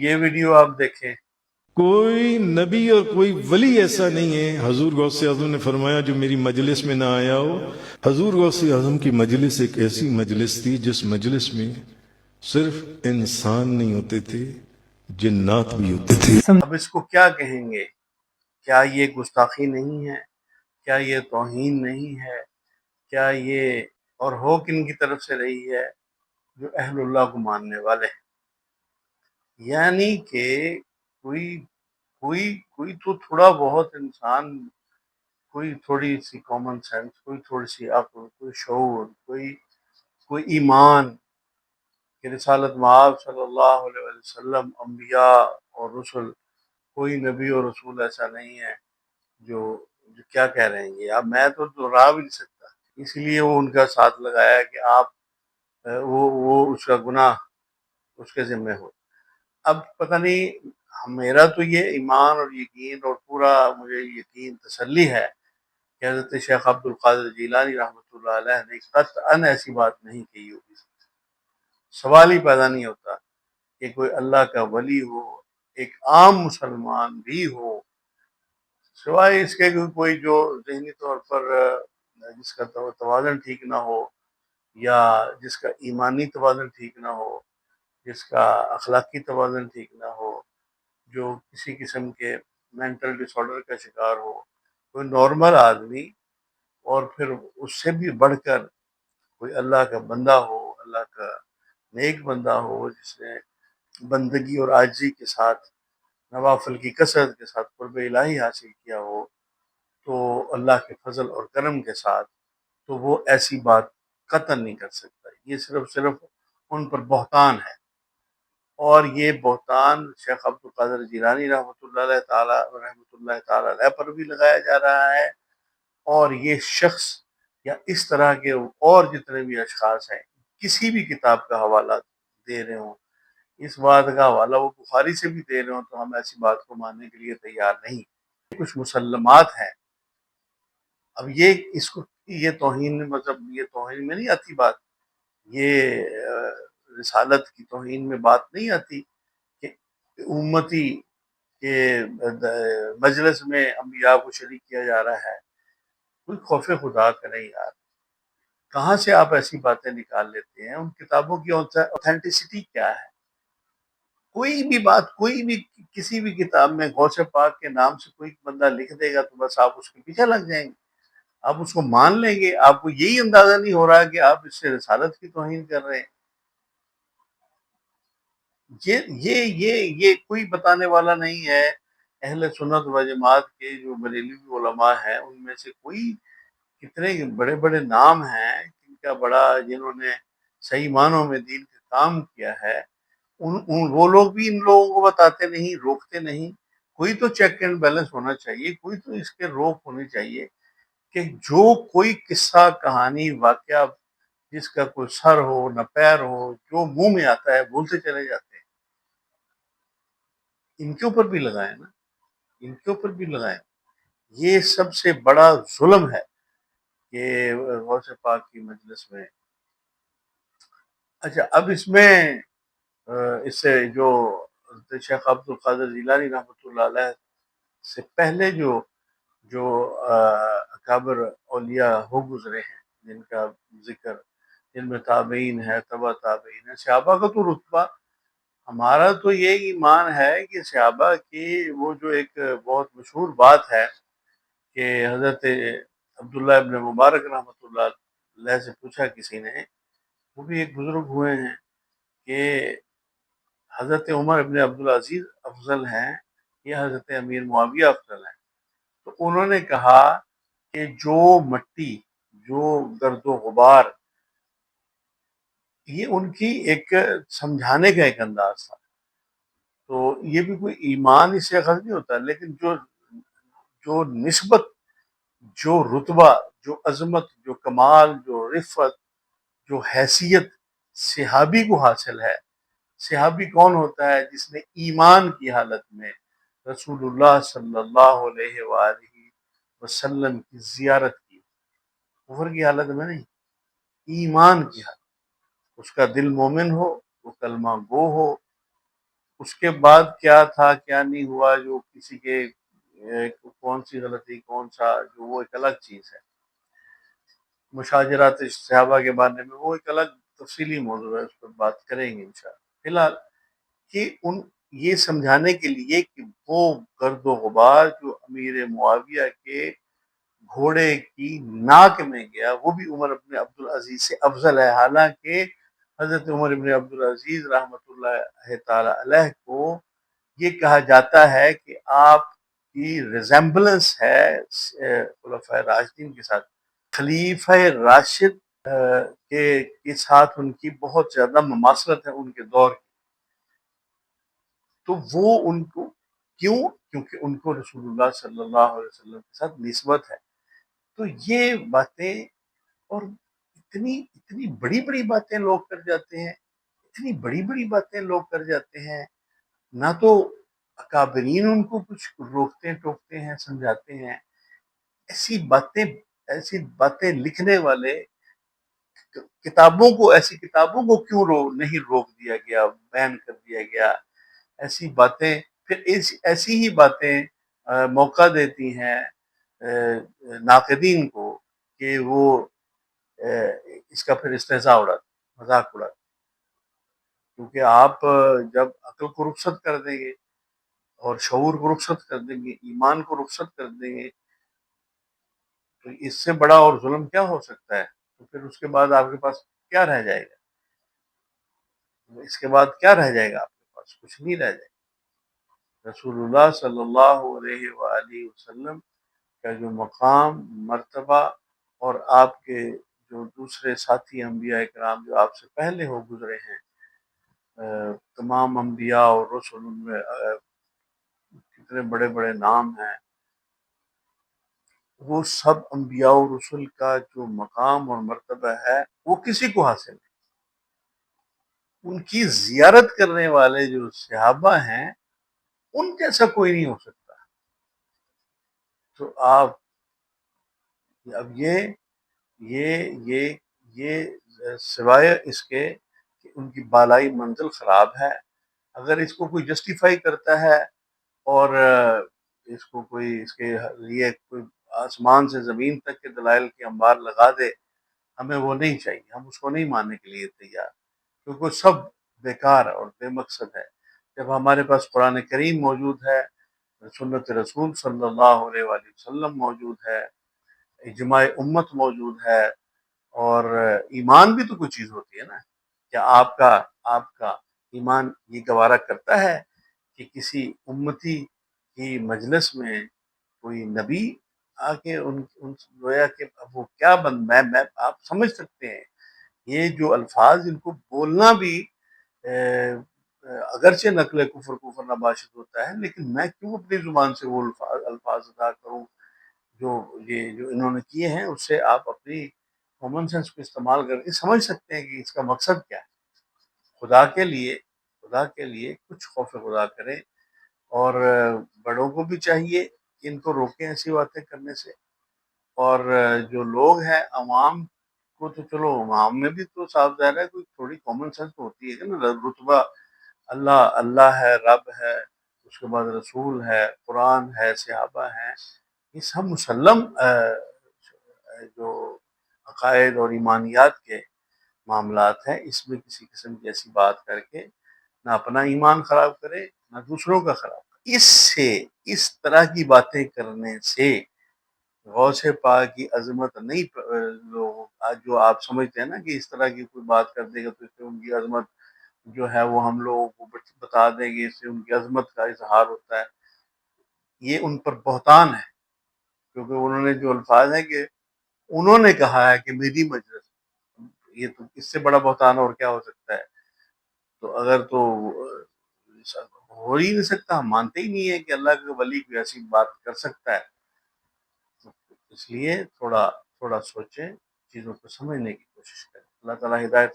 یہ ویڈیو آپ دیکھیں۔ کوئی نبی اور کوئی ولی ایسا نہیں ہے، حضور غوث اعظم نے فرمایا، جو میری مجلس میں نہ آیا ہو۔ حضور غوث اعظم کی مجلس ایک ایسی مجلس تھی جس مجلس میں صرف انسان نہیں ہوتے تھے، جنات بھی ہوتے تھے۔ اب اس کو کیا کہیں گے؟ کیا یہ گستاخی نہیں ہے؟ کیا یہ توہین نہیں ہے؟ کیا یہ اور ہو کن کی طرف سے رہی ہے؟ جو اہل اللہ کو ماننے والے ہیں۔ یعنی کہ کوئی کوئی کوئی تو تھوڑا بہت انسان، کوئی تھوڑی سی کامن سینس، کوئی تھوڑی سی عقل، کوئی شعور، کوئی ایمان کہ رسالت مآب صلی اللہ علیہ وسلم، انبیاء اور رسل، کوئی نبی اور رسول ایسا نہیں ہے جو کیا کہہ رہے ہیں یہ۔ اب میں تو دہرا بھی نہیں سکتا، اس لیے وہ ان کا ساتھ لگایا کہ آپ وہ اس کا گناہ اس کے ذمہ ہو۔ اب پتہ نہیں، میرا تو یہ ایمان اور یقین اور پورا مجھے یقین تسلی ہے کہ حضرت شیخ عبد القادر جیلانی رحمۃ اللہ علیہ نے قطعاً ایسی بات نہیں کہی ہوگی۔ سوال ہی پیدا نہیں ہوتا کہ کوئی اللہ کا ولی ہو، ایک عام مسلمان بھی ہو، سوائے اس کے کہ کوئی جو ذہنی طور پر جس کا توازن ٹھیک نہ ہو، یا جس کا ایمانی توازن ٹھیک نہ ہو، جس کا اخلاقی توازن ٹھیک نہ ہو، جو کسی قسم کے مینٹل ڈس آرڈر کا شکار ہو، کوئی نارمل آدمی، اور پھر اس سے بھی بڑھ کر کوئی اللہ کا بندہ ہو، اللہ کا نیک بندہ ہو، جس نے بندگی اور عاجزی کے ساتھ، نوافل کی کثرت کے ساتھ قرب الہی حاصل کیا ہو، تو اللہ کے فضل اور کرم کے ساتھ، تو وہ ایسی بات قطعاً نہیں کر سکتا۔ یہ صرف ان پر بہتان ہے، اور یہ بہتان شیخ عبد القادر جیلانی رحمۃ اللہ تعالی علیہ پر بھی لگایا جا رہا ہے، اور یہ شخص یا اس طرح کے اور جتنے بھی اشخاص ہیں، کسی بھی کتاب کا حوالہ دے رہے ہوں، اس بات کا حوالہ وہ بخاری سے بھی دے رہے ہوں، تو ہم ایسی بات کو ماننے کے لیے تیار نہیں۔ کچھ مسلمات ہیں۔ اب یہ توہین، مطلب یہ توہین میں نہیں آتی بات، یہ رسالت کی توہین میں بات نہیں آتی کہ امتی کے مجلس میں انبیاء کو شریک کیا جا رہا ہے۔ کوئی خوف خدا کرے یار، کہاں سے آپ ایسی باتیں نکال لیتے ہیں؟ ان کتابوں کی اوتھینٹسٹی کیا ہے؟ کوئی بھی بات، کوئی بھی کسی بھی کتاب میں غوث پاک کے نام سے کوئی بندہ لکھ دے گا تو بس آپ اس کے پیچھے لگ جائیں گے، آپ اس کو مان لیں گے۔ آپ کو یہی اندازہ نہیں ہو رہا کہ آپ اس سے رسالت کی توہین کر رہے ہیں۔ یہ کوئی بتانے والا نہیں ہے۔ اہل سنت و جماعت کے جو بریلوی علماء ہیں، ان میں سے کوئی، کتنے بڑے بڑے نام ہیں جن کا جنہوں نے صحیح معنوں میں دین کا کام کیا ہے، وہ لوگ بھی ان لوگوں کو بتاتے نہیں، روکتے نہیں۔ کوئی تو چیک اینڈ بیلنس ہونا چاہیے، کوئی تو اس کے روک ہونی چاہیے کہ جو کوئی قصہ، کہانی، واقعہ جس کا کوئی سر ہو نہ پیر ہو، جو منہ میں آتا ہے بولتے چلے جاتے ہیں۔ ان کے اوپر بھی لگائیں نا، ان کے اوپر بھی لگائیں۔ یہ سب سے بڑا ظلم ہے کہ غوث پاک کی مجلس میں۔ اچھا، اب اس میں اس سے جو شیخ عبد القادر جیلانی رحمۃ اللہ علیہ سے پہلے جو اکابر اولیاء ہو گزرے ہیں، جن کا ذکر، جن میں تابعین ہے، تبع تابعین ہے، صحابہ کا تو رتبہ، ہمارا تو یہ ایمان ہے کہ صحابہ کی وہ جو ایک بہت مشہور بات ہے کہ حضرت عبداللہ ابن مبارک رحمۃ اللہ علیہ سے پوچھا کسی نے، وہ بھی ایک بزرگ ہوئے ہیں، کہ حضرت عمر ابن عبدالعزیز افضل ہیں یا حضرت امیر معاویہ افضل ہیں؟ تو انہوں نے کہا کہ جو مٹی، جو گرد و غبار، یہ ان کی ایک سمجھانے کا ایک انداز تھا۔ تو یہ بھی کوئی ایمان اس سے اخذ نہیں ہوتا، لیکن جو نسبت، جو رتبہ، جو عظمت، جو کمال، جو رفعت، جو حیثیت صحابی کو حاصل ہے۔ صحابی کون ہوتا ہے؟ جس نے ایمان کی حالت میں رسول اللہ صلی اللہ علیہ وآلہ وسلم کی زیارت کی، کفر کی حالت میں نہیں، ایمان کی حالت۔ اس کا دل مومن ہو، وہ کلمہ گو ہو، اس کے بعد کیا تھا کیا نہیں ہوا، جو کسی کے کون سی غلطی کون سا، جو وہ ایک الگ چیز ہے۔ مشاجرات صحابہ کے بارے میں وہ ایک الگ تفصیلی موضوع ہے، اس پر بات کریں گے انشاءاللہ۔ فی الحال کہ یہ سمجھانے کے لیے کہ وہ گرد و غبار جو امیر معاویہ کے گھوڑے کی ناک میں گیا، وہ بھی عمر ابن عبدالعزیز سے افضل ہے، حالانکہ حضرت عمر ابن عبدالعزیز رحمۃ اللہ تعالی علیہ کو یہ کہا جاتا ہے کہ آپ کی ریزمبلنس ہے خلفائے راشدین کے ساتھ، خلیفہ راشد کے ساتھ ان کی بہت زیادہ مماثلت ہے ان کے دور کی۔ تو وہ ان کو کیونکہ ان کو رسول اللہ صلی اللہ علیہ وسلم کے ساتھ نسبت ہے۔ تو یہ باتیں، اور اتنی بڑی بڑی باتیں لوگ کر جاتے ہیں، اتنی بڑی بڑی باتیں لوگ کر جاتے ہیں، نہ تو اکابرین ان کو کچھ روکتے ٹوکتے ہیں سمجھاتے ہیں۔ ایسی باتیں لکھنے والے ایسی کتابوں کو کیوں نہیں روک دیا گیا، بین کر دیا گیا؟ ایسی باتیں پھر ایسی ہی باتیں موقع دیتی ہیں ناقدین کو کہ وہ اس کا پھر استہزاء اڑاتے، مذاق اڑاتے۔ کیونکہ آپ جب عقل کو رخصت کر دیں گے اور شعور کو رخصت کر دیں گے، ایمان کو رخصت کر دیں گے، تو اس سے بڑا اور ظلم کیا ہو سکتا ہے؟ تو پھر اس کے بعد آپ کے پاس کیا رہ جائے گا؟ اس کے بعد کیا رہ جائے گا آپ کے پاس؟ کچھ نہیں رہ جائے گا۔ رسول اللہ صلی اللہ علیہ وآلہ وسلم کا جو مقام، مرتبہ، اور آپ کے جو دوسرے ساتھی انبیاء کرام جو آپ سے پہلے ہو گزرے ہیں، تمام انبیاء اور رسول میں کتنے بڑے بڑے نام ہیں، وہ سب انبیاء و رسول کا جو مقام اور مرتبہ ہے وہ کسی کو حاصل نہیں۔ ان کی زیارت کرنے والے جو صحابہ ہیں ان جیسا کوئی نہیں ہو سکتا۔ تو آپ اب یہ سوائے اس کے کہ ان کی بالائی منزل خراب ہے، اگر اس کو کوئی جسٹیفائی کرتا ہے اور اس کو کوئی اس کے لیے کوئی آسمان سے زمین تک کے دلائل کے انبار لگا دے، ہمیں وہ نہیں چاہیے، ہم اس کو نہیں ماننے کے لیے تیار، کیونکہ سب بیکار اور بے مقصد ہے۔ جب ہمارے پاس قرآن کریم موجود ہے، سنت رسول صلی اللہ علیہ وآلہ وسلم موجود ہے، اجماع امت موجود ہے، اور ایمان بھی تو کوئی چیز ہوتی ہے نا۔ کیا آپ کا ایمان یہ گوارا کرتا ہے کہ کسی امتی کی مجلس میں کوئی نبی آ کے ان گویا کہ وہ کیا میں آپ سمجھ سکتے ہیں یہ جو الفاظ ان کو بولنا بھی اگرچہ نقل کفر نباشد ہوتا ہے، لیکن میں کیوں اپنی زبان سے وہ الفاظ ادا کروں جو انہوں نے کیے ہیں؟ اس سے آپ اپنی کامن سینس کو استعمال کر کے سمجھ سکتے ہیں کہ اس کا مقصد کیا ہے۔ خدا کے لیے کچھ خوف خدا کریں، اور بڑوں کو بھی چاہیے کہ ان کو روکیں ایسی باتیں کرنے سے، اور جو لوگ ہیں عوام کو تو چلو عوام میں بھی تو صاف ظاہر ہے کوئی تھوڑی کامن سینس تو ہوتی ہے کہ نا، رتبہ اللہ ہے، رب ہے، اس کے بعد رسول ہے، قرآن ہے، صحابہ ہیں، یہ سب مسلم جو عقائد اور ایمانیات کے معاملات ہیں۔ اس میں کسی قسم کی ایسی بات کر کے نہ اپنا ایمان خراب کرے نہ دوسروں کا خراب کرے۔ اس طرح کی باتیں کرنے سے غوث پاک کی عظمت نہیں، جو آپ سمجھتے ہیں نا کہ اس طرح کی کوئی بات کر دے گا تو اس سے ان کی عظمت جو ہے وہ ہم لوگوں کو بتا دیں گے، اس سے ان کی عظمت کا اظہار ہوتا ہے، یہ ان پر بہتان ہے۔ کیونکہ انہوں نے جو الفاظ ہیں کہ انہوں نے کہا ہے کہ میری مجلس، یہ تو اس سے بڑا بہتان اور کیا ہو سکتا ہے؟ تو اگر تو ہو ہی نہیں سکتا، ہم مانتے ہی نہیں ہے کہ اللہ کے ولی کوئی ایسی بات کر سکتا ہے۔ اس لیے تھوڑا سوچیں، چیزوں کو سمجھنے کی کوشش کریں۔ اللہ تعالیٰ ہدایت